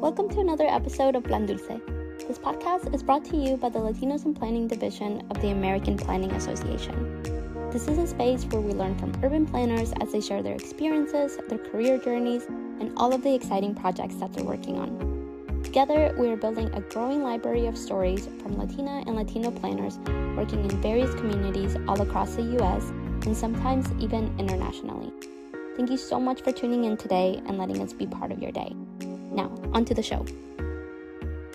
Welcome to another episode of Plan Dulce. This podcast is brought to you by the Latinos in Planning Division of the American Planning Association. This is a space where we learn from urban planners as they share their experiences, their career journeys, and all of the exciting projects that they're working on. Together, we are building a growing library of stories from Latina and Latino planners working in various communities all across the U.S. and sometimes even internationally. Thank you so much for tuning in today and letting us be part of your day. Now, on to the show.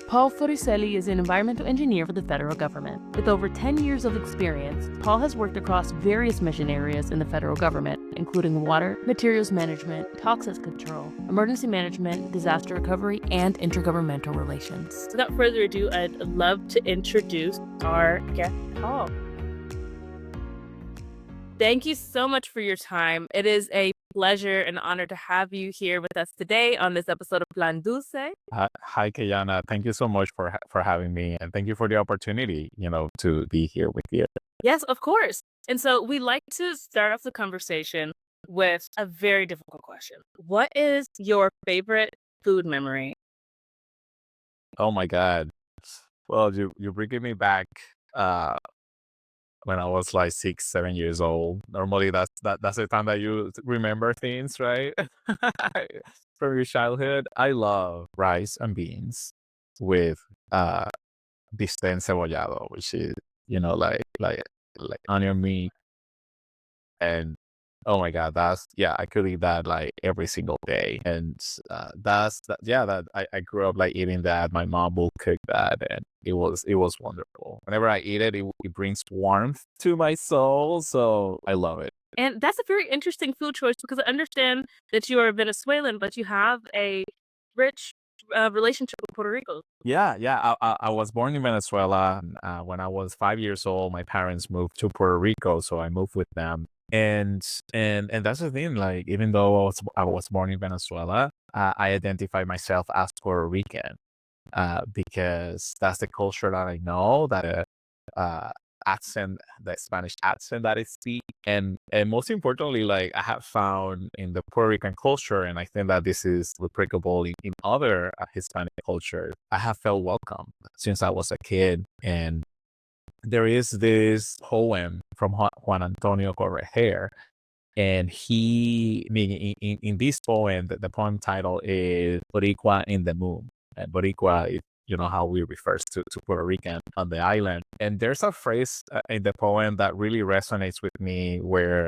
Paul Fericelli is an environmental engineer for the federal government. With over 10 years of experience, Paul has worked across various mission areas in the federal government, including water, materials management, toxins control, emergency management, disaster recovery, and intergovernmental relations. Without further ado, I'd love to introduce our guest, Paul. Thank you so much for your time. It is a pleasure and honor to have you here with us today on this episode of Plan Dulce. Hi, Keyanna. Thank you so much for having me, and thank you for the opportunity, to be here with you. Yes, of course. And so we like to start off the conversation with a very difficult question. What is your favorite food memory? Oh my God. Well, you're bringing me back when I was like 6, 7 years old. Normally, that's the time that you remember things, right? From your childhood. I love rice and beans with bistec encebollado, which is like onion meat, and oh my God, I could eat that like every single day, and that I grew up like eating that. My mom will cook that, and it was wonderful. Whenever I eat it, it brings warmth to my soul, so I love it. And that's a very interesting food choice because I understand that you are Venezuelan, but you have a rich relationship with Puerto Rico. Yeah. I was born in Venezuela. And, when I was 5 years old, my parents moved to Puerto Rico, so I moved with them. And that's the thing. Like, even though I was born in Venezuela, I identify myself as Puerto Rican, because that's the culture that I know. That accent, the Spanish accent that I speak, and most importantly, like I have found in the Puerto Rican culture, and I think that this is replicable in other Hispanic cultures. I have felt welcome since I was a kid, and there is this poem from Juan Antonio Correger, and in this poem, the poem title is Boricua in the Moon. And Boricua is, how we refer to Puerto Rican on the island. And there's a phrase in the poem that really resonates with me where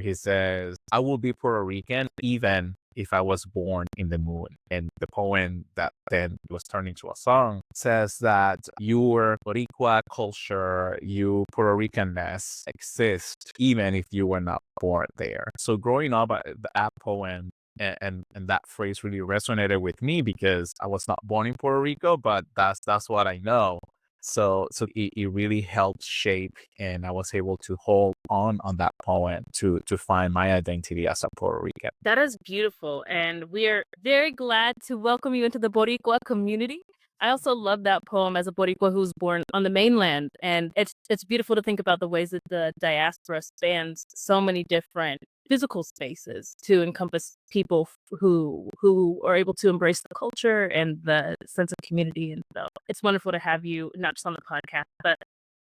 he says, I will be Puerto Rican even if I was born in the moon. And the poem that then was turned into a song says that your Boricua culture, your Puerto Ricanness exists even if you were not born there. So growing up, that poem and that phrase really resonated with me because I was not born in Puerto Rico, but that's what I know. So it really helped shape, and I was able to hold on that poem to find my identity as a Puerto Rican. That is beautiful. And we are very glad to welcome you into the Boricua community. I also love that poem as a Boricua who's born on the mainland. And it's beautiful to think about the ways that the diaspora spans so many different physical spaces to encompass people who are able to embrace the culture and the sense of community. And so it's wonderful to have you not just on the podcast, but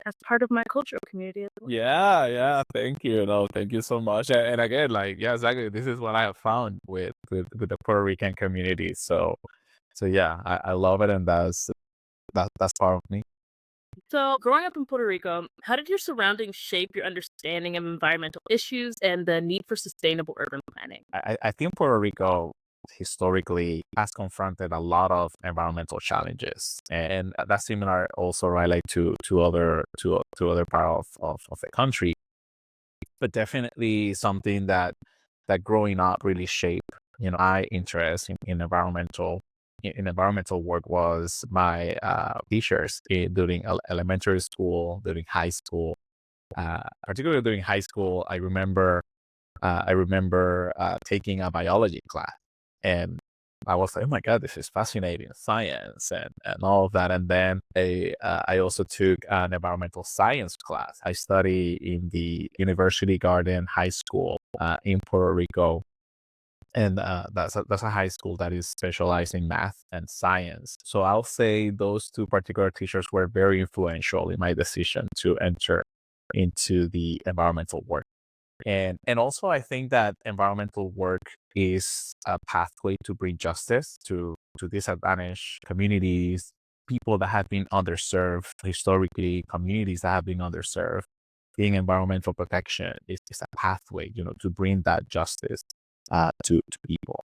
as part of my cultural community as well. Yeah. Thank you. No, thank you so much. And again, like, yeah, exactly. This is what I have found with the Puerto Rican community. So yeah, I love it, and that's part of me. So, growing up in Puerto Rico, how did your surroundings shape your understanding of environmental issues and the need for sustainable urban planning? I think Puerto Rico historically has confronted a lot of environmental challenges, and that's similar also, right, like to other part of the country, but definitely something that growing up really shaped my interest in environmental work was my teachers during elementary school, during high school, particularly during high school. I remember taking a biology class, and I was like, oh my God, this is fascinating, science and all of that. And then I also took an environmental science class. I studied in the University Garden High School in Puerto Rico. And that's a high school that is specialized in math and science. So I'll say those two particular teachers were very influential in my decision to enter into the environmental work. And also I think that environmental work is a pathway to bring justice to disadvantaged communities, people that have been underserved historically, communities that have been underserved. Being environmental protection is a pathway, to bring that justice to people.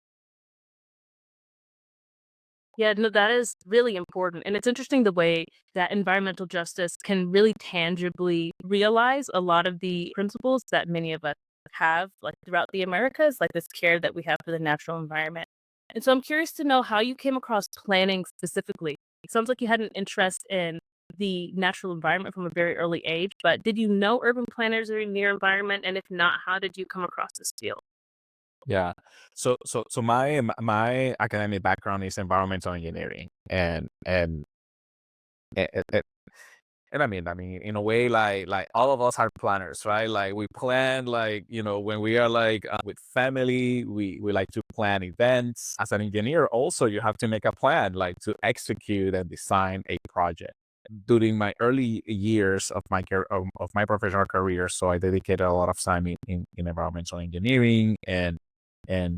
Yeah, no, that is really important. And it's interesting the way that environmental justice can really tangibly realize a lot of the principles that many of us have, like throughout the Americas, like this care that we have for the natural environment. And so I'm curious to know how you came across planning specifically. It sounds like you had an interest in the natural environment from a very early age, but did you know urban planners are near environment? And if not, how did you come across this field? Yeah. So my academic background is environmental engineering, and and I mean, in a way, like all of us are planners, right? Like we plan, like when we are like with family, we like to plan events. As an engineer, also you have to make a plan, like to execute and design a project. During my early years of my professional career, so I dedicated a lot of time in environmental engineering and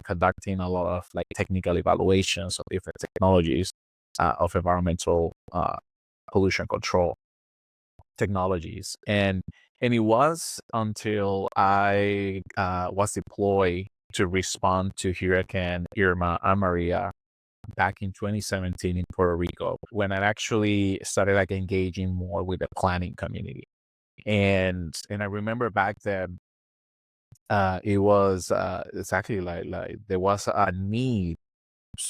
conducting a lot of like technical evaluations of different technologies of environmental pollution control technologies. And it was until I was deployed to respond to Hurricane Irma and Maria back in 2017 in Puerto Rico when I actually started like engaging more with the planning community. And I remember back then it was exactly like there was a need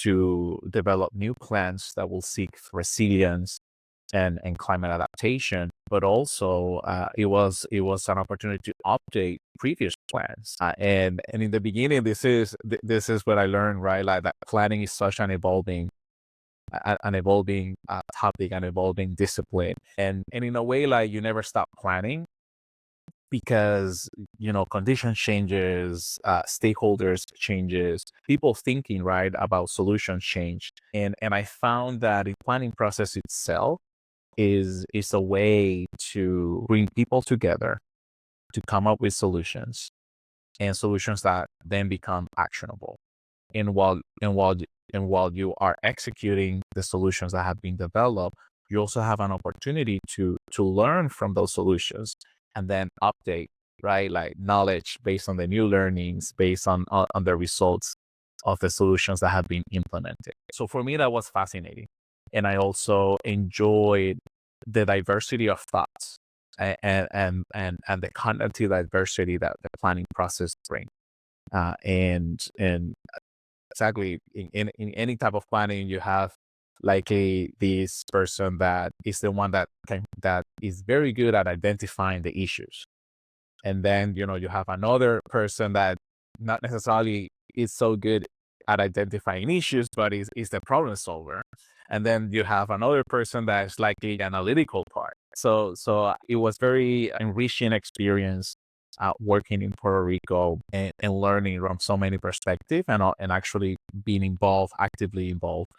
to develop new plans that will seek resilience and climate adaptation, but also it was an opportunity to update previous plans. And in the beginning, this is what I learned, right? Like that planning is such an evolving topic, an evolving discipline, and in a way, like you never stop planning because condition changes, stakeholders changes, people thinking right about solutions change, and I found that the planning process itself is a way to bring people together to come up with solutions, and solutions that then become actionable. And while you are executing the solutions that have been developed, you also have an opportunity to learn from those solutions and then update, right? Like knowledge based on the new learnings, based on the results of the solutions that have been implemented. So for me, that was fascinating. And I also enjoyed the diversity of thoughts and the cognitive diversity that the planning process brings. And exactly in any type of planning, you have likely this person that is the one that is very good at identifying the issues, and then you have another person that not necessarily is so good at identifying issues, but is the problem solver. And then you have another person that's like the analytical part. So it was very enriching experience working in Puerto Rico and learning from so many perspectives, and actually being actively involved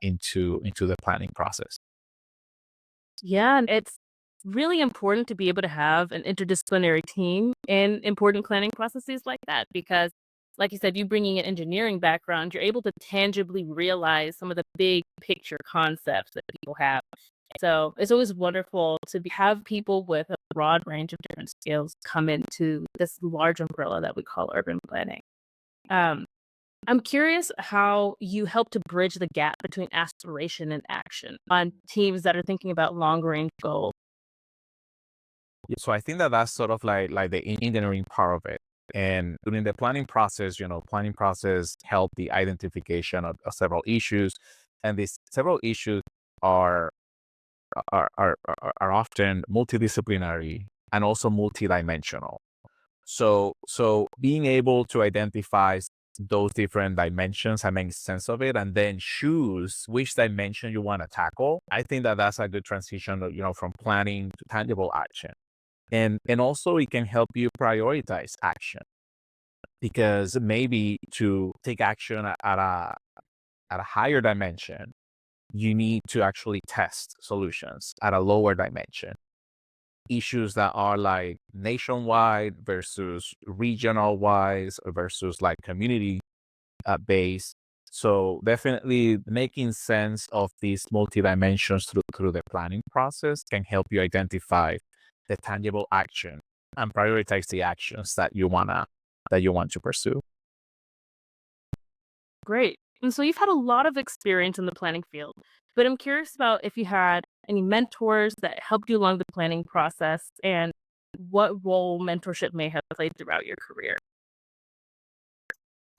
into the planning process. Yeah, and it's really important to be able to have an interdisciplinary team in important planning processes like that because, like you said, you bringing an engineering background, you're able to tangibly realize some of the big picture concepts that people have. So it's always wonderful to have people with a broad range of different skills come into this large umbrella that we call urban planning. Um, I'm curious how you help to bridge the gap between aspiration and action on teams that are thinking about long range goals. Yeah, so I think that that's sort of like the engineering part of it. And during the planning process help the identification of several issues, and these several issues are are often multidisciplinary and also multidimensional. So being able to identify those different dimensions and make sense of it, and then choose which dimension you want to tackle, I think that that's a good transition, from planning to tangible action. And also it can help you prioritize action. because maybe to take action at a higher dimension, you need to actually test solutions at a lower dimension. Issues that are like nationwide versus regional wise versus like community based. So definitely making sense of these multi-dimensions through the planning process can help you identify the tangible action and prioritize the actions that you want to pursue. Great. And so you've had a lot of experience in the planning field, but I'm curious about if you had any mentors that helped you along the planning process and what role mentorship may have played throughout your career.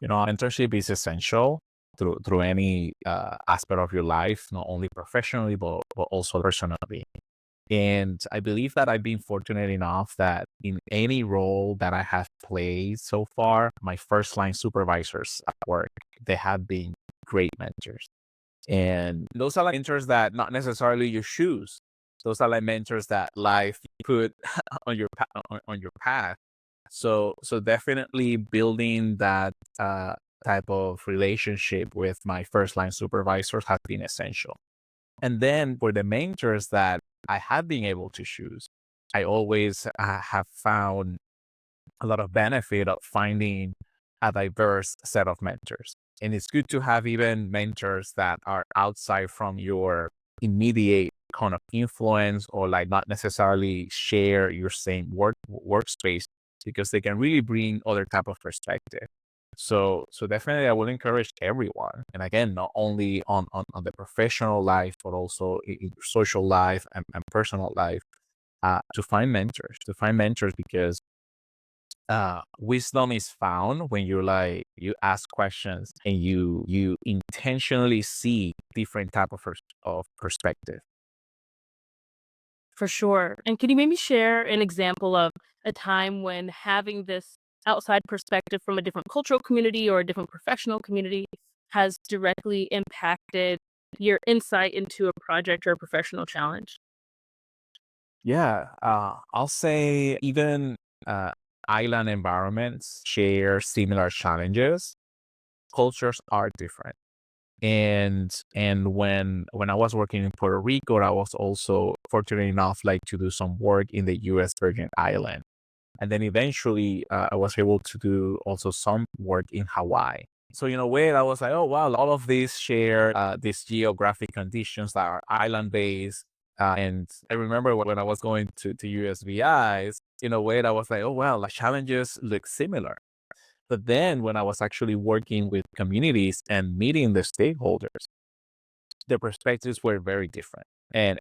Mentorship is essential through any aspect of your life, not only professionally but also personally. And I believe that I've been fortunate enough that in any role that I have played so far, my first line supervisors at work, they have been great mentors. And those are like mentors that not necessarily you choose. Those are like mentors that life put on your path. So definitely building that type of relationship with my first line supervisors has been essential. And then for the mentors that I have been able to choose, I always have found a lot of benefit of finding a diverse set of mentors. And it's good to have even mentors that are outside from your immediate kind of influence or like not necessarily share your same workspace because they can really bring other type of perspective. So definitely I would encourage everyone. And again, not only on the professional life, but also in your social life and personal life, to find mentors because wisdom is found when you ask questions and you intentionally see different type of perspective. For sure. And can you maybe share an example of a time when having this outside perspective from a different cultural community or a different professional community has directly impacted your insight into a project or a professional challenge? Yeah, I'll say even uh, island environments share similar challenges. Cultures are different. And when I was working in Puerto Rico, I was also fortunate enough like to do some work in the U.S. Virgin Island, and then eventually I was able to do also some work in Hawaii. So in a way, I was like, oh wow, all of these share these geographic conditions that are island based. And I remember when I was going to USVIs, in a way, I was like, oh well, the challenges look similar. But then when I was actually working with communities and meeting the stakeholders, the perspectives were very different. And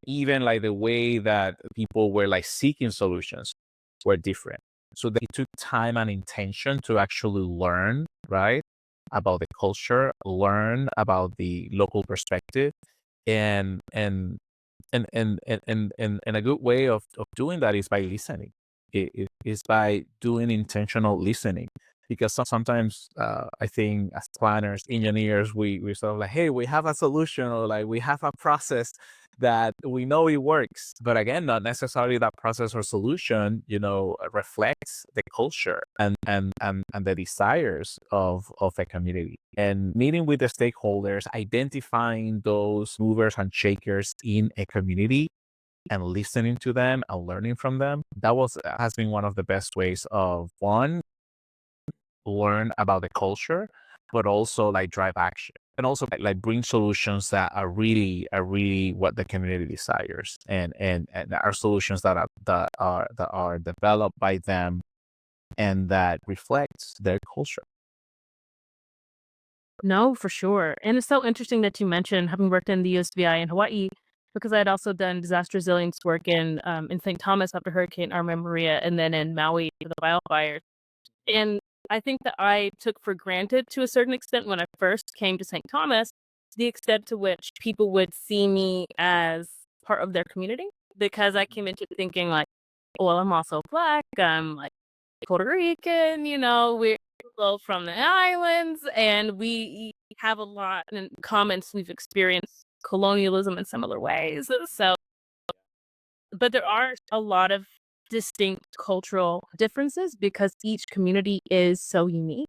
even like the way that people were like seeking solutions were different. So they took time and intention to actually learn, right, about the culture, learn about the local perspective, and and a good way of doing that is by listening. It is by doing intentional listening. Because sometimes I think as planners, engineers, we sort of like, hey, we have a solution or like we have a process that we know it works. But again, not necessarily that process or solution, reflects the culture and the desires of a community. And meeting with the stakeholders, identifying those movers and shakers in a community and listening to them and learning from them, that was has been one of the best ways of one, learn about the culture, but also like drive action and also like bring solutions that are really what the community desires and are solutions that are developed by them and that reflects their culture. No, for sure. And it's so interesting that you mentioned having worked in the USVI in Hawaii, because I had also done disaster resilience work in St. Thomas after Hurricane Irma and Maria, and then in Maui for the wildfires. And I think that I took for granted to a certain extent when I first came to St. Thomas, the extent to which people would see me as part of their community, because I came into it thinking like, well, I'm also Black, I'm like Puerto Rican, we're all from the islands, and we have a lot in common. We've experienced colonialism in similar ways. So, but there are a lot of distinct cultural differences because each community is so unique.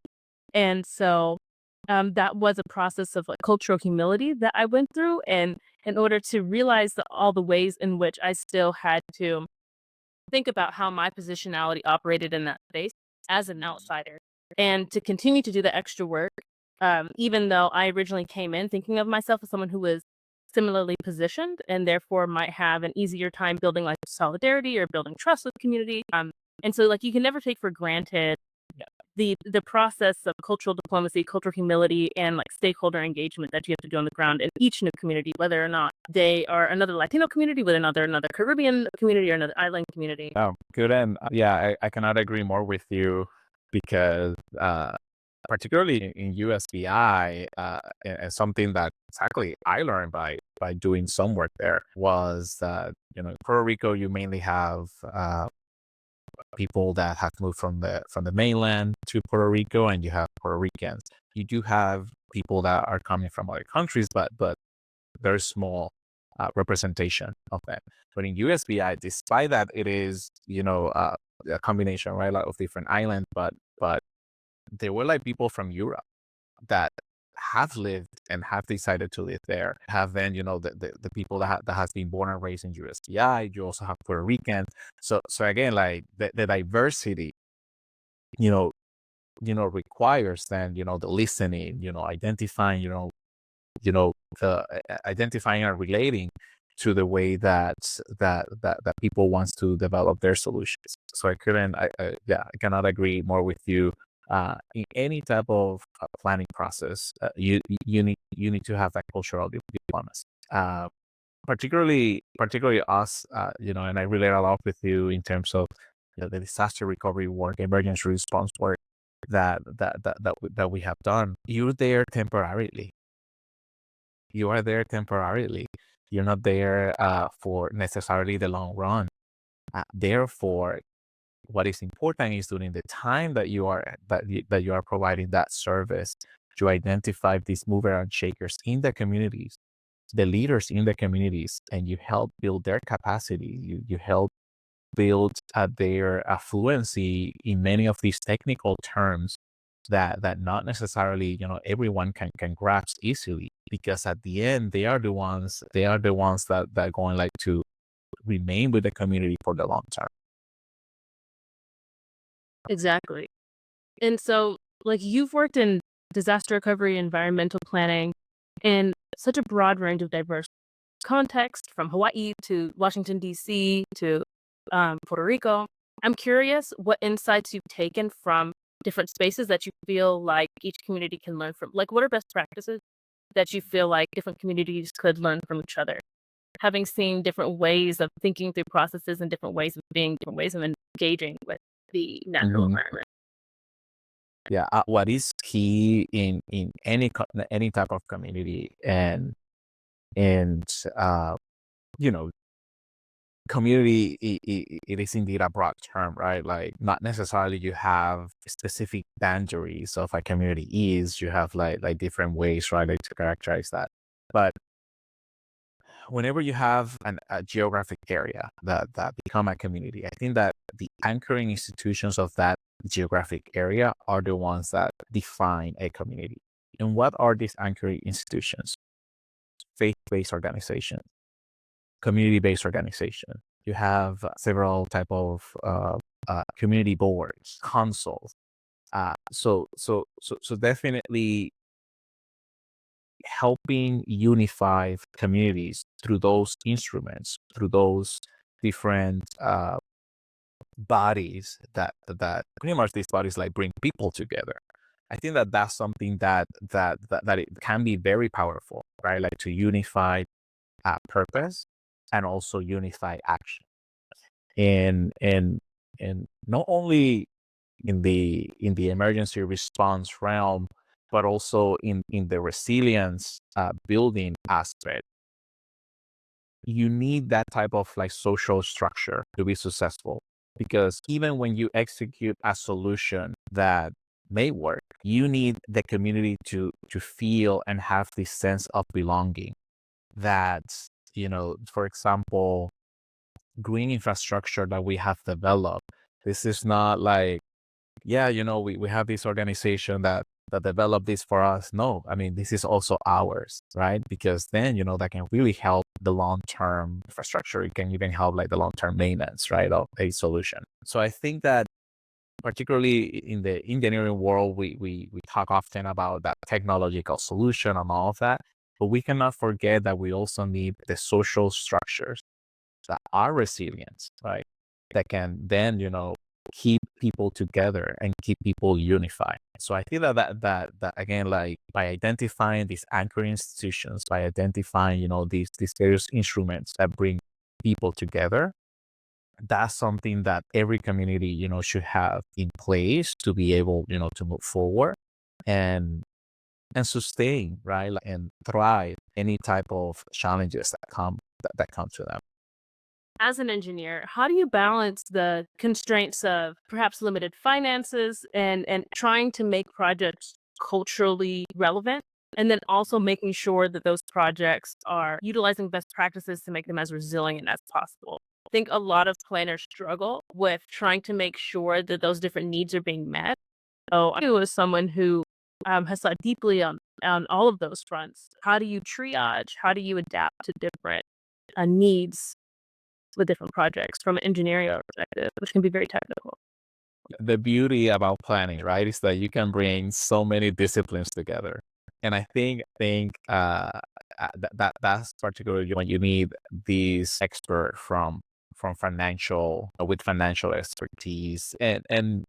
And so that was a process of like cultural humility that I went through. And in order to realize all the ways in which I still had to think about how my positionality operated in that space as an outsider and to continue to do the extra work, even though I originally came in thinking of myself as someone who was similarly positioned and therefore might have an easier time building like solidarity or building trust with community. And so like you can never take for granted the process of cultural diplomacy, cultural humility, and like stakeholder engagement that you have to do on the ground in each new community, whether or not they are another Latino community, whether or not they're another Caribbean community or another island community. Oh, good. And yeah, I cannot agree more with you because particularly in USBI, and something that exactly I learned by doing some work there was that, in Puerto Rico, you mainly have people that have moved from the mainland to Puerto Rico, and you have Puerto Ricans. You do have people that are coming from other countries, but very small representation of them. But in USBI, despite that, it is a combination, right, like, of different islands, but there were like people from Europe that have lived and have decided to live there. Have then, the people that has been born and raised in USDI. You also have Puerto Ricans. So again, like the diversity, you know, requires then, the listening, identifying, identifying and relating to the way that people wants to develop their solutions. So I cannot agree more with you. In any type of planning process, you need to have that cultural diplomacy. Particularly us, and I relate a lot with you in terms of the disaster recovery work, emergency response work that we have done. You're there temporarily. You are there temporarily. You're not there for necessarily the long run. Therefore, what is important is during the time that you are providing that service, to identify these movers and shakers in the communities, the leaders in the communities, and you help build their capacity. You help build their fluency in many of these technical terms that not necessarily everyone can grasp easily, because at the end they are the ones that are going like to remain with the community for the long term. Exactly. And so, like, you've worked in disaster recovery, environmental planning, in such a broad range of diverse contexts, from Hawaii to Washington, D.C. to Puerto Rico. I'm curious what insights you've taken from different spaces that you feel like each community can learn from. Like, what are best practices that you feel like different communities could learn from each other? Having seen different ways of thinking through processes and different ways of being, different ways of engaging with the natural environment. Yeah, what is key in any type of community, and uh, you know, community, it is indeed a broad term, right? Like, not necessarily you have specific boundaries of a community is. You have like different ways, right, like, to characterize that. But whenever you have a geographic area that become a community, I think that the anchoring institutions of that geographic area are the ones that define a community. And what are these anchoring institutions? Faith-based organization, community-based organization. You have several type of community boards, councils. So definitely helping unify communities through those instruments, through those different bodies that pretty much these bodies like bring people together. I think that that's something that it can be very powerful, right? Like, to unify purpose and also unify action, and not only in the emergency response realm, but also in the resilience building aspect. You need that type of like social structure to be successful, because even when you execute a solution that may work, you need the community to feel and have this sense of belonging. That, for example, green infrastructure that we have developed. This is not like, yeah, we have this organization that developed this for us. No, I mean, this is also ours, right? Because then, that can really help the long-term infrastructure. It can even help like the long-term maintenance, right, of a solution. So I think that particularly in the engineering world, we talk often about that technological solution and all of that, but we cannot forget that we also need the social structures that are resilient, right? That can then, keep people together and keep people unified. So I feel that again, like by identifying these anchor institutions, by identifying, these various instruments that bring people together, that's something that every community, should have in place to be able, to move forward and sustain, right? And thrive any type of challenges that come to them. As an engineer, how do you balance the constraints of perhaps limited finances and trying to make projects culturally relevant, and then also making sure that those projects are utilizing best practices to make them as resilient as possible? I think a lot of planners struggle with trying to make sure that those different needs are being met. So I was someone who has thought deeply on all of those fronts. How do you triage? How do you adapt to different needs with different projects from an engineering perspective, which can be very technical? The beauty about planning, right, is that you can bring so many disciplines together. And I think that's particularly when you need these expert from financial with financial expertise and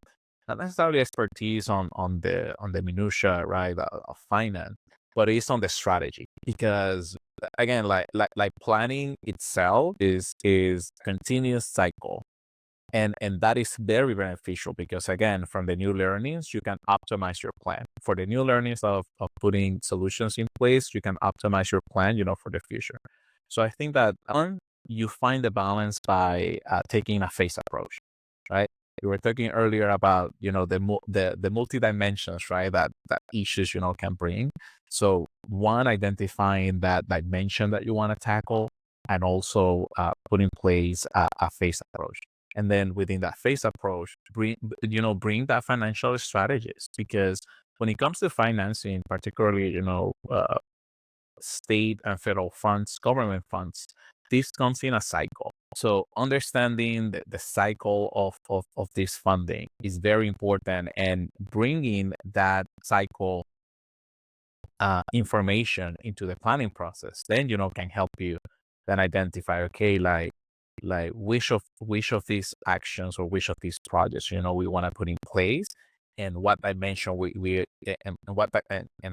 not necessarily expertise on the minutia, right, of finance, but it's on the strategy. Because again, like planning itself is continuous cycle, and that is very beneficial because again, from the new learnings you can optimize your plan. For the new learnings of putting solutions in place, you can optimize your plan, for the future. So I think that one, you find the balance by taking a phase approach, right? We were talking earlier about the multi dimensions, right, that issues can bring. So one, identifying that dimension that you want to tackle, and also put in place a phase approach. And then within that phase approach, bring that financial strategies. Because when it comes to financing, particularly state and federal funds, government funds, this comes in a cycle. So understanding the cycle of this funding is very important, and bringing that cycle information into the planning process, then can help you then identify, okay, like which of these actions or which of these projects we want to put in place, and what dimension we and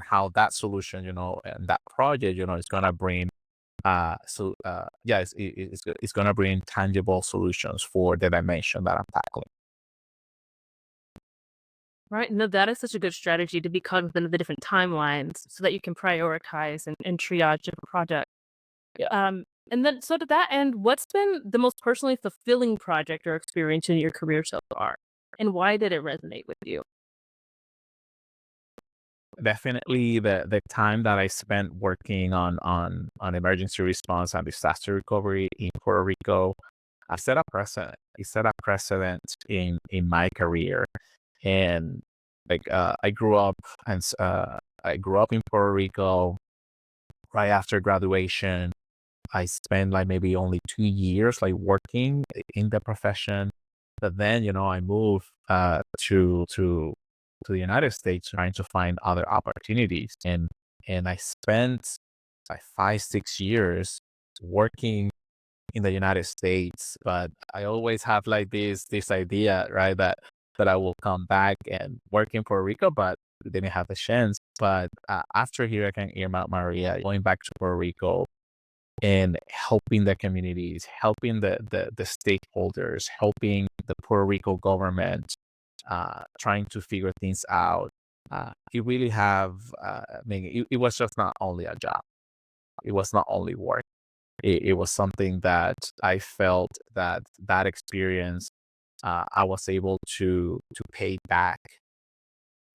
how that solution and that project is going to bring yeah, it's going to bring tangible solutions for the dimension that I'm tackling. Right. No, that is such a good strategy to be cognizant of the different timelines so that you can prioritize and triage different projects. And then, so to that end, what's been the most personally fulfilling project or experience in your career so far? And why did it resonate with you? Definitely the time that I spent working on emergency response and disaster recovery in Puerto Rico, I set a precedent. It set a precedent in my career. And like I grew up in Puerto Rico. Right after graduation, I spent like maybe only 2 years like working in the profession. But then, I moved to the United States trying to find other opportunities. And I spent like 5, 6 years working in the United States. But I always have like this idea, right, that I will come back and work in Puerto Rico, but didn't have the chance. But after here, I can Irma Maria, going back to Puerto Rico and helping the communities, helping the stakeholders, helping the Puerto Rico government, trying to figure things out. It really have, I mean, it was just not only a job. It was not only work. It was something that I felt that experience, I was able to pay back,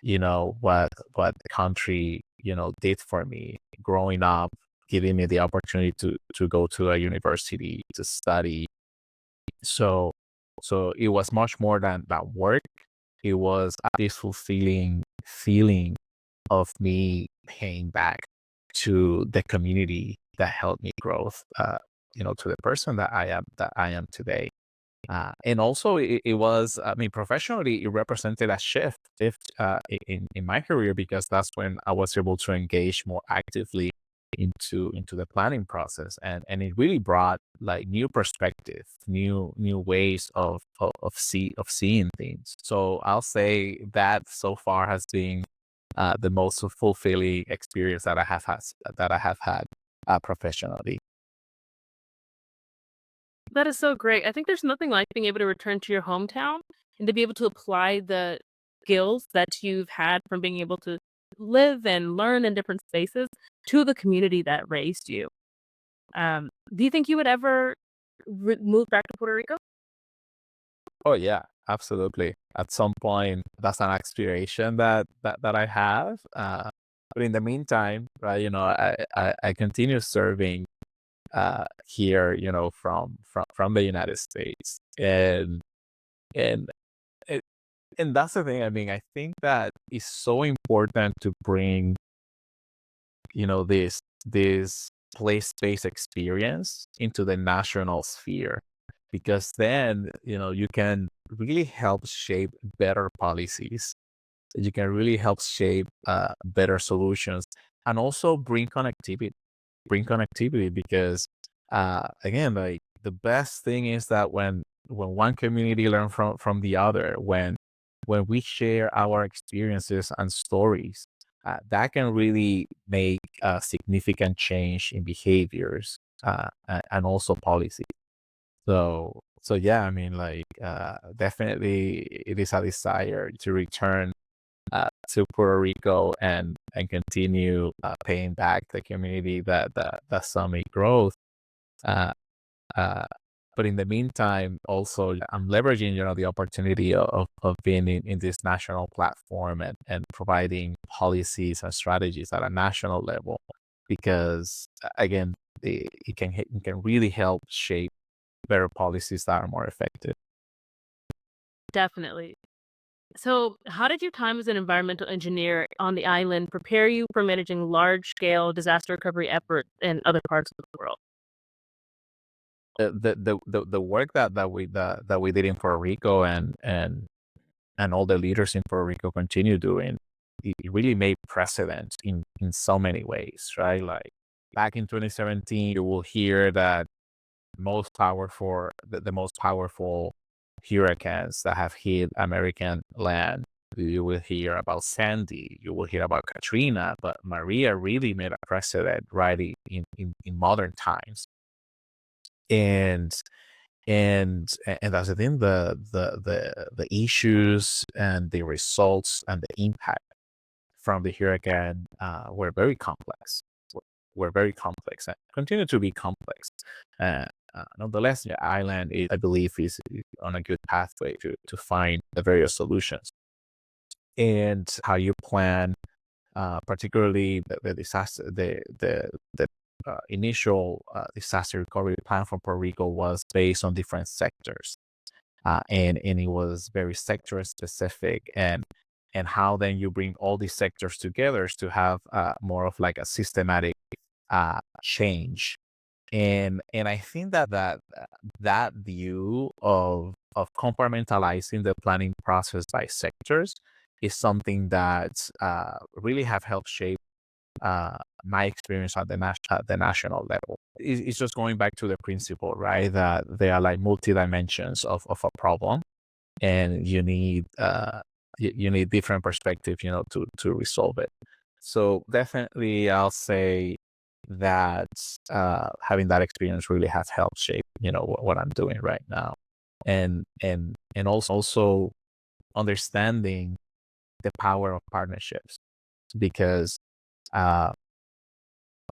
what the country, did for me growing up, giving me the opportunity to go to a university to study, So it was much more than that work. It was this fulfilling feeling of me paying back to the community that helped me grow, to the person that I am today. And also, it was, I mean, professionally, it represented a shift in my career, because that's when I was able to engage more actively into the planning process, and it really brought like new perspective, new ways of seeing things. So I'll say that so far has been the most fulfilling experience that I have had professionally. That is so great. I think there's nothing like being able to return to your hometown and to be able to apply the skills that you've had from being able to live and learn in different spaces to the community that raised you. Do you think you would ever move back to Puerto Rico? Oh yeah, absolutely. At some point, that's an aspiration that I have. But in the meantime, right, I continue serving here, from the United States, and it, and that's the thing. I mean, I think that it's so important to bring, this place-based experience into the national sphere, because then, you can really help shape better policies. You can really help shape better solutions, and also bring connectivity, because again, like, the best thing is that when one community learn from the other, when we share our experiences and stories, that can really make a significant change in behaviors, and also policy. So yeah, I mean, like, definitely it is a desire to return to Puerto Rico, and continue paying back the community that saw me growth. Uh, uh, but in the meantime, also I'm leveraging, the opportunity of being in this national platform, and providing policies and strategies at a national level, because again, it can really help shape better policies that are more effective. Definitely. So, how did your time as an environmental engineer on the island prepare you for managing large scale disaster recovery efforts in other parts of the world? The work that we did in Puerto Rico, and all the leaders in Puerto Rico continue doing, it really made precedent in so many ways, right? Like, back in 2017, you will hear that the most powerful hurricanes that have hit American land. You will hear about Sandy, you will hear about Katrina, but Maria really made a precedent, right, in modern times. And and that's the thing, the issues and the results and the impact from the hurricane were very complex. Were very complex and continue to be complex. Nonetheless, the island, I believe, is on a good pathway to find the various solutions, and how you plan, particularly the disaster, the initial disaster recovery plan for Puerto Rico was based on different sectors, and it was very sector specific, and how then you bring all these sectors together to have more of like a systematic change. And I think that view of compartmentalizing the planning process by sectors is something that really have helped shape my experience at the national level. It's just going back to the principle, right? That there are like multi dimensions of a problem, and you need different perspectives, to resolve it. So definitely, I'll say that having that experience really has helped shape, what I'm doing right now, and also understanding the power of partnerships, because uh,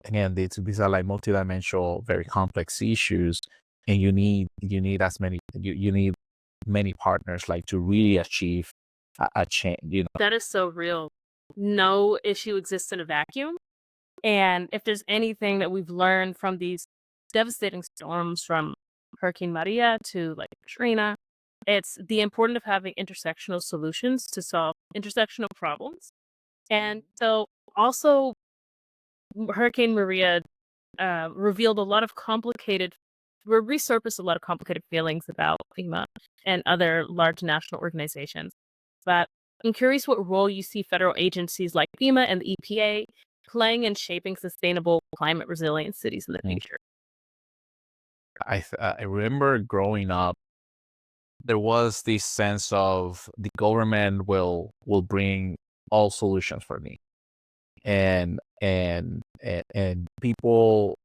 again, these are like multidimensional, very complex issues, and you need you need many partners, like, to really achieve a change. That is so real. No issue exists in a vacuum. And if there's anything that we've learned from these devastating storms from Hurricane Maria to like Katrina. It's the importance of having intersectional solutions to solve intersectional problems. And so also Hurricane Maria revealed a lot of resurfaced a lot of complicated feelings about FEMA and other large national organizations. But I'm curious what role you see federal agencies like FEMA and the EPA playing in shaping sustainable climate resilient cities in the Mm. future. I remember growing up, there was this sense of the government will bring all solutions for me, and people,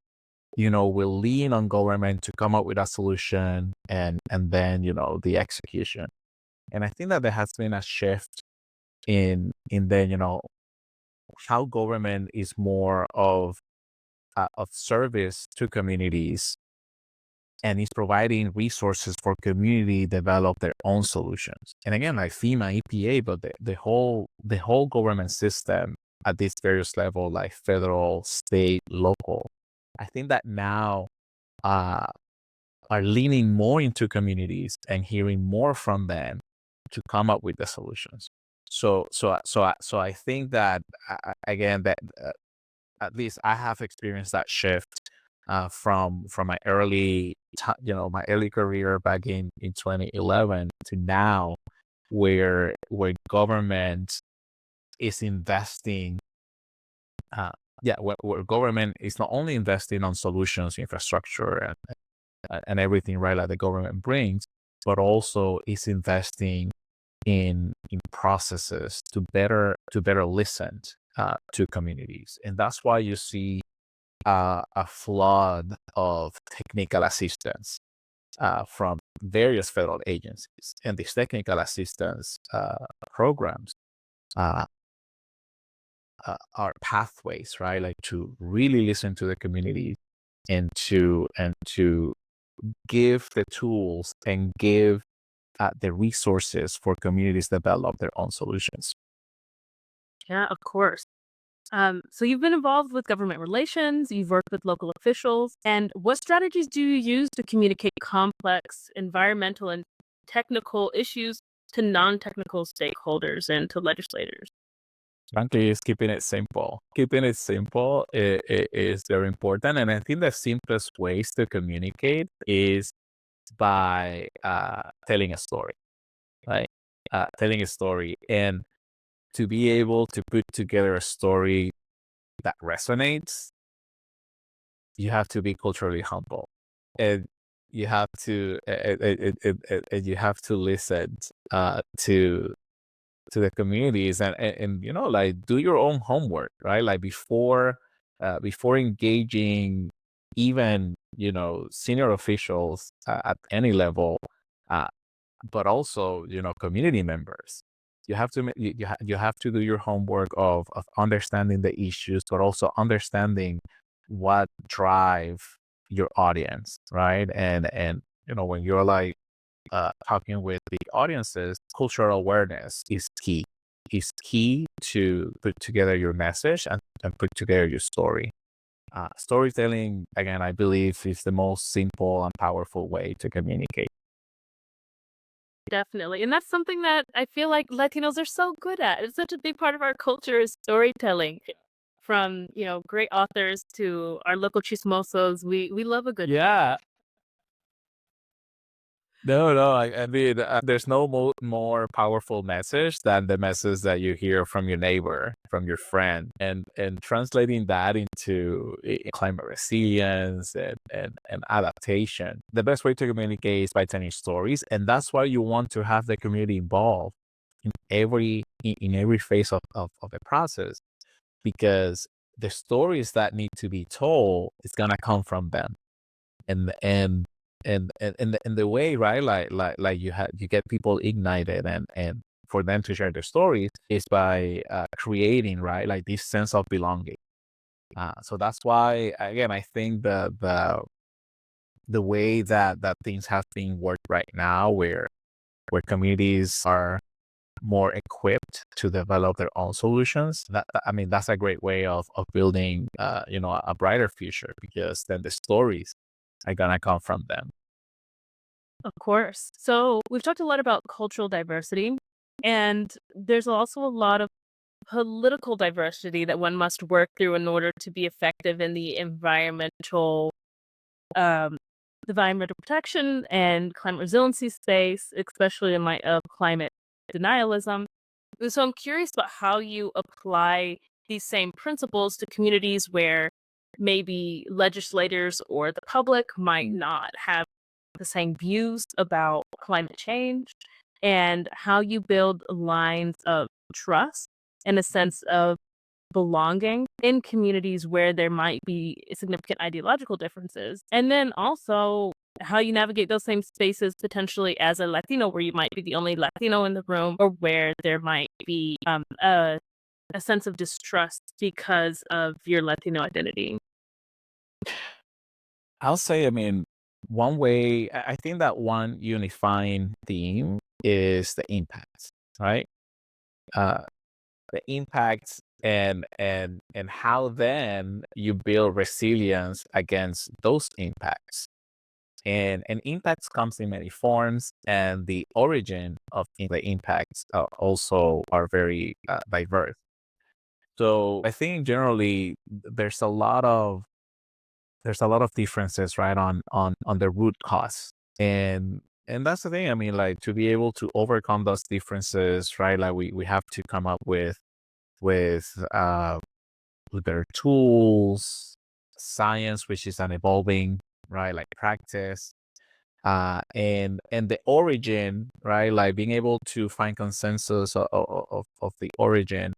will lean on government to come up with a solution, and then the execution. And I think that there has been a shift in then how government is more of service to communities, and is providing resources for community develop their own solutions. And again, like FEMA, EPA, but the whole government system at these various level, like federal, state, local. I think that now uh, are leaning more into communities and hearing more from them to come up with the solutions. So I think that again, that at least I have experienced that shift from my my early career back in 2011 to now, where government is investing. Where government is not only investing on solutions, infrastructure, and everything, right, like the government brings, but also is investing in processes to better listen to communities. And that's why you see a flood of technical assistance from various federal agencies. And these technical assistance programs uh, are pathways, right? Like to really listen to the community, and to give the tools and give the resources for communities to develop their own solutions. Yeah, of course. So you've been involved with government relations, you've worked with local officials, and what strategies do you use to communicate complex environmental and technical issues to non-technical stakeholders and to legislators? Frankly, is keeping it simple. Keeping it simple is very important. And I think the simplest ways to communicate is by telling a story, right? Telling a story. And to be able to put together a story that resonates, you have to be culturally humble. And you have to and you have to listen to the communities, and like do your own homework, right? Like before engaging even senior officials at any level, uh, but also community members. You have to you have to do your homework of understanding the issues, but also understanding what drive your audience, right? And when you're like talking with the audiences, cultural awareness is key. Is key to put together your message and put together your story. Storytelling, again, I believe is the most simple and powerful way to communicate. Definitely. And that's something that I feel like Latinos are so good at. It's such a big part of our culture is storytelling. From, great authors to our local chismosos. We love a good Yeah. No, no. I mean, there's no more powerful message than the message that you hear from your neighbor, from your friend, and translating that into climate resilience and adaptation. The best way to communicate is by telling stories, and that's why you want to have the community involved in every phase of the process, because the stories that need to be told is gonna come from them, and the way, right, like you get people ignited, and for them to share their stories is by creating, right, like this sense of belonging. So that's why, again, I think the way that things have been worked right now, where communities are more equipped to develop their own solutions, I mean, that's a great way of building a brighter future, because then the stories are gonna come from them. Of course. So we've talked a lot about cultural diversity, and there's also a lot of political diversity that one must work through in order to be effective in um, the environmental protection and climate resiliency space, especially in light of climate denialism. So I'm curious about how you apply these same principles to communities where maybe legislators or the public might not have the same views about climate change, and how you build lines of trust and a sense of belonging in communities where there might be significant ideological differences. And then also how you navigate those same spaces potentially as a Latino, where you might be the only Latino in the room, or where there might be a sense of distrust because of your Latino identity. I'll say, I mean, one way, I think that one unifying theme is the impact, right? Uh, the impacts and how then you build resilience against those impacts. And impacts comes in many forms, and the origin of the impacts also are very diverse. So I think generally there's a lot of differences, right, on the root cause. And that's the thing. I mean, like, to be able to overcome those differences, right? Like, we have to come up with better tools, science, which is an evolving, right, like, practice, and the origin, right, like being able to find consensus of the origin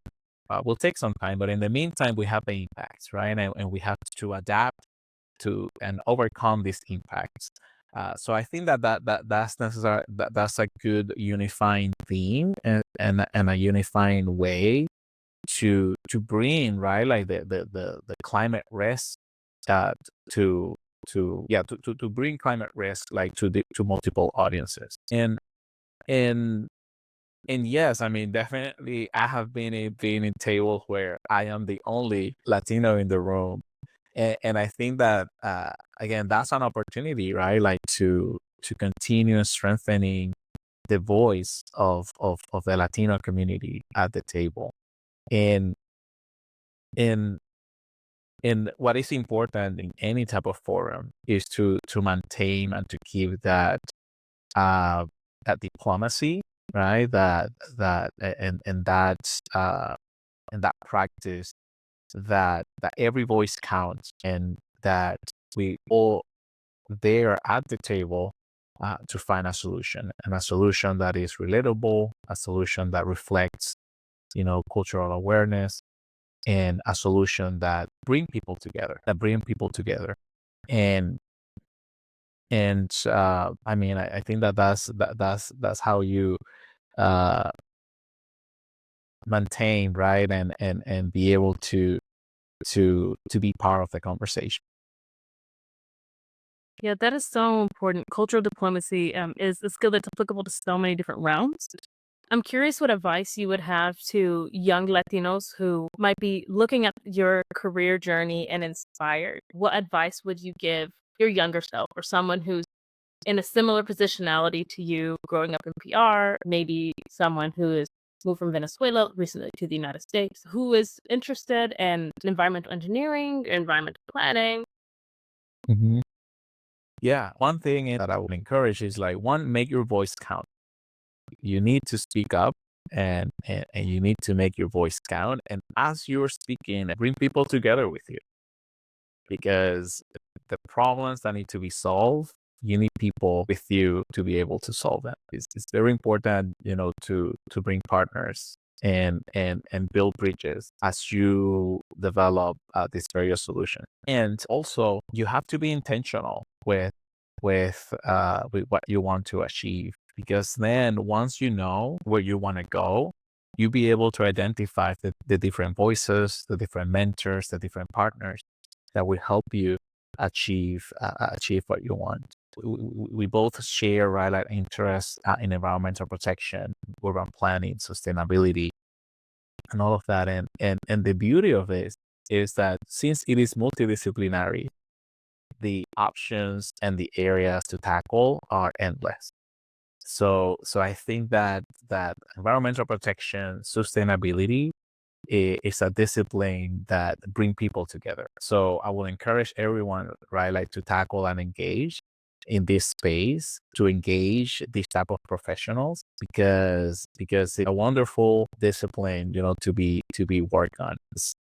will take some time. But in the meantime, we have the impacts, right, and we have to adapt to and overcome these impacts. So I think that's necessary. That's a good unifying theme, and a unifying way to bring, right, like the climate risk, uh, to to bring climate risk, like, to multiple audiences. And and yes, I mean, definitely I have been in tables where I am the only Latino in the room. And I think that, again, that's an opportunity, right? Like, to continue strengthening the voice of the Latino community at the table. And and and what is important in any type of forum is to maintain and to keep uh that diplomacy, right? Uh and that practice, that every voice counts, and that we all there at the table, to find a solution, and a solution that is relatable, a solution that reflects, cultural awareness, and a solution that bring people together. And I mean, I think that's how you uh maintain, right, and be able to be part of the conversation. Yeah, that is so important. Cultural diplomacy is a skill that's applicable to so many different realms. I'm curious what advice you would have to young Latinos who might be looking at your career journey and inspired. What advice would you give your younger self, or someone who's in a similar positionality to you growing up in PR, maybe someone who is moved from Venezuela recently to the United States, who is interested in environmental engineering, environmental planning? Mhm. Yeah, one thing that I would encourage is, like, one, make your voice count. You need to speak up, and you need to make your voice count. And as you're speaking, bring people together with you, because the problems that need to be solved, you need people with you to be able to solve them. It's very important, to bring partners and build bridges as you develop this various solution. And also, you have to be intentional with what you want to achieve, because then once you know where you want to go, you'll be able to identify the different voices, the different mentors, the different partners that will help you achieve what you want. We both share, right, like, interest in environmental protection, urban planning, sustainability, and all of that. And the beauty of this is that, since it is multidisciplinary, the options and the areas to tackle are endless. So I think that environmental protection, sustainability is a discipline that bring people together. So I will encourage everyone, right, like to tackle and engage in this space, to engage these type of professionals, because it's a wonderful discipline, to be worked on.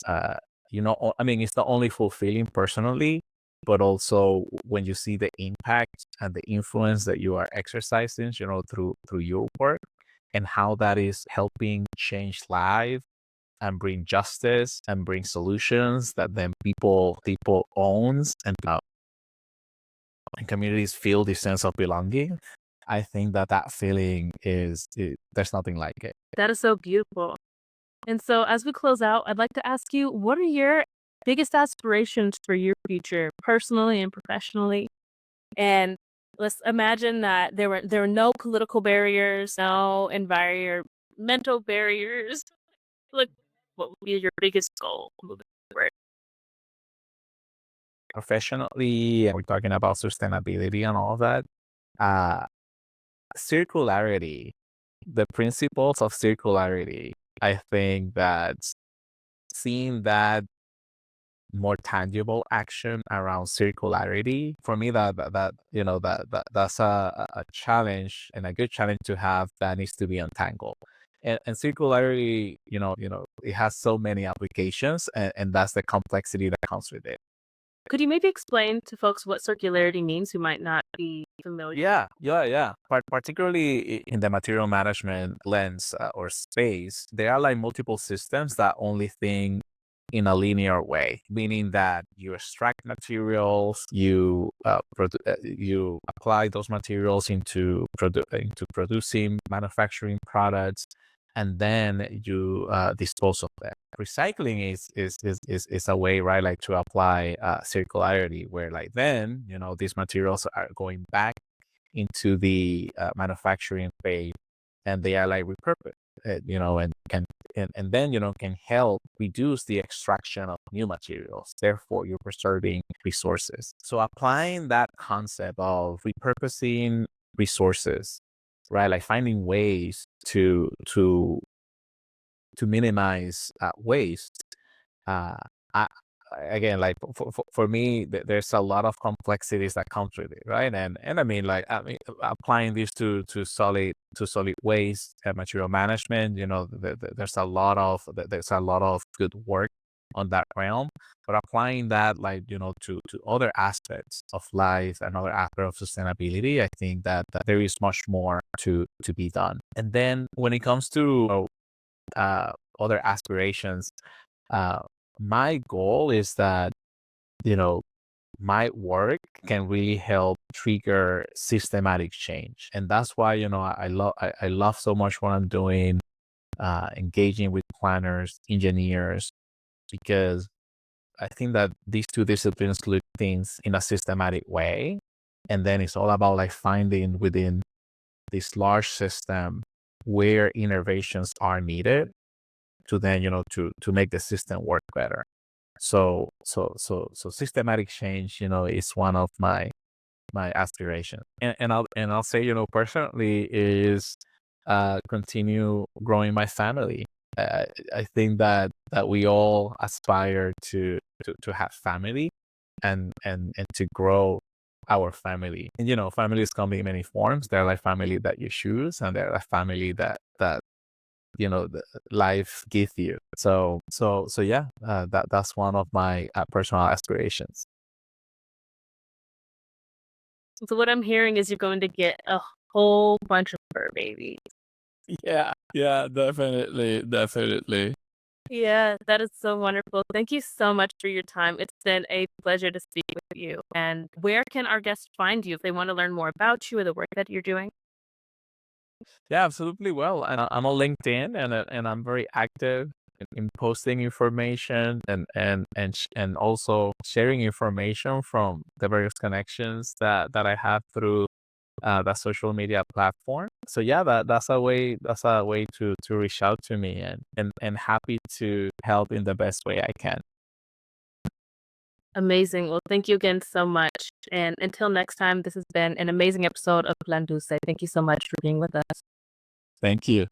I mean, it's not only fulfilling personally, but also when you see the impact and the influence that you are exercising, through your work, and how that is helping change lives and bring justice and bring solutions that then people owns, and communities feel this sense of belonging. I think that feeling there's nothing like it. That is so beautiful. And so, as we close out, I'd like to ask you, what are your biggest aspirations for your future, personally and professionally? And let's imagine that there were no political barriers, no environmental barriers. Look, what would be your biggest goal moving forward? Professionally, and we're talking about sustainability and all that. Uh, Circularity, the principles of circularity. I think that seeing that more tangible action around circularity for me, that's a challenge, and a good challenge to have, that needs to be untangled. And circularity, it has so many applications, and that's the complexity that comes with it. Could you maybe explain to folks what circularity means who might not be familiar? Yeah. Particularly in the material management lens, or space, there are like multiple systems that only think in a linear way, meaning that you extract materials, you apply those materials into producing, manufacturing products, and then you dispose of them. Recycling is a way, right, like to apply circularity, where like then these materials are going back into the manufacturing phase, and they are like repurposed, and then can help reduce the extraction of new materials. Therefore, you're preserving resources. So applying that concept of repurposing resources, right, like finding ways to minimize waste. Uh, I, Again, like for me, there's a lot of complexities that comes with it, right? And applying this to solid waste and material management. There's a lot of good work on that realm, but applying that, like, to other aspects of life and other aspects of sustainability, I think that there is much more to be done. And then when it comes to other aspirations, uh, my goal is that, you know, my work can really help trigger systematic change. And that's why, I love so much what I'm doing, engaging with planners, engineers, because I think that these two disciplines look things in a systematic way. And then it's all about like finding within this large system where innovations are needed to then, to make the system work better. So systematic change, is one of my aspirations. And I'll say, personally, is continue growing my family. I think that we all aspire to have family, and to grow our family. And families come in many forms. They're like family that you choose, and they're like family that the life gives you. So yeah, that's one of my personal aspirations. So what I'm hearing is you're going to get a whole bunch of fur babies. Yeah, definitely. Yeah, that is so wonderful. Thank you so much for your time. It's been a pleasure to speak with you. And where can our guests find you if they want to learn more about you or the work that you're doing? Yeah, absolutely. Well, and I'm on LinkedIn, and I'm very active in posting information, and also sharing information from the various connections that I have through that social media platform. So yeah, that's a way to reach out to me, and happy to help in the best way I can. Amazing. Well, thank you again so much. And until next time, this has been an amazing episode of Plan Dulce. Thank you so much for being with us. Thank you.